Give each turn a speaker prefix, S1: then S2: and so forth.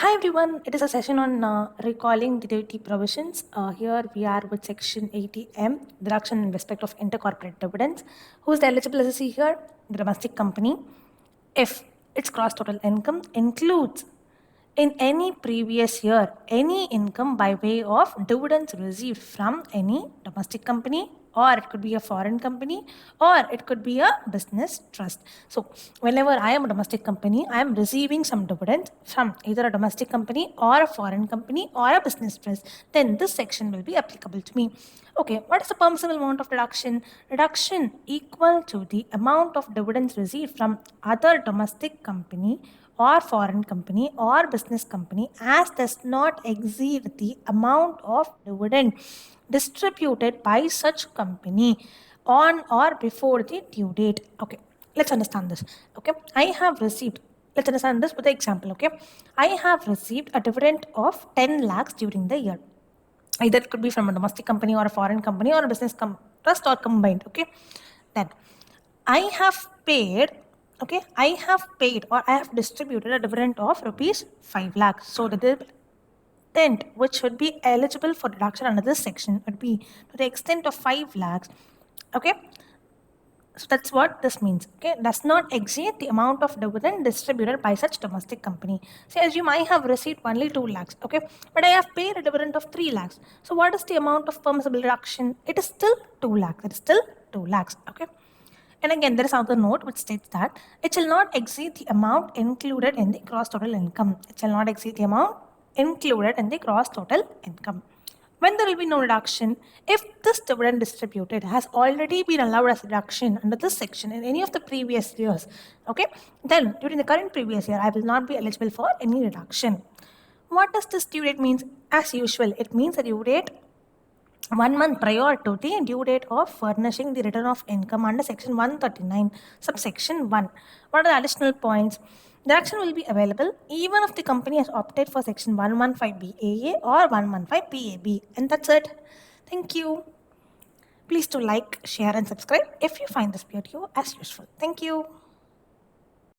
S1: Hi everyone, it is a session on recalling the duty provisions. Here we are with section 80M, deduction in respect of intercorporate dividends. Who is the eligible LLC here? The domestic company. If its gross total income includes in any previous year any income by way of dividends received from any domestic company, or it could be a foreign company, or it could be a business trust. So whenever I am a domestic company, I am receiving some dividends from either a domestic company or a foreign company or a business trust, then this section will be applicable to me. Okay, what is the permissible amount of deduction? Deduction equal to the amount of dividends received from other domestic company or foreign company or business company as does not exceed the amount of dividend distributed by such company on or before the due date. Okay, let's understand this. Okay, let's understand this with the example. Okay, I have received a dividend of 10 lakhs during the year. Either it could be from a domestic company or a foreign company or a business trust or combined. Okay, then I have paid, I have paid or I have distributed a dividend of rupees 5 lakhs. So the dividend which should be eligible for deduction under this section would be to the extent of 5 lakhs. Okay, so that's what this means. Okay, does not exceed the amount of dividend distributed by such domestic company. Say assume I have received only 2 lakhs, okay, but I have paid a dividend of 3 lakhs. So what is the amount of permissible deduction? It is still 2 lakhs. It is still 2 lakhs. Okay. And again, there is another note which states that it shall not exceed the amount included in the gross total income. It shall not exceed the amount included in the gross total income. When there will be no reduction, if this dividend distributed has already been allowed as reduction under this section in any of the previous years, okay, then during the current previous year, I will not be eligible for any reduction. What does this due date means? As usual, it means the due date 1 month prior to the due date of furnishing the return of income under section 139, subsection 1. What are the additional points? The action will be available even if the company has opted for section 115BAA or 115BAB. And that's it. Thank you. Please do like, share, and subscribe if you find this video as useful. Thank you.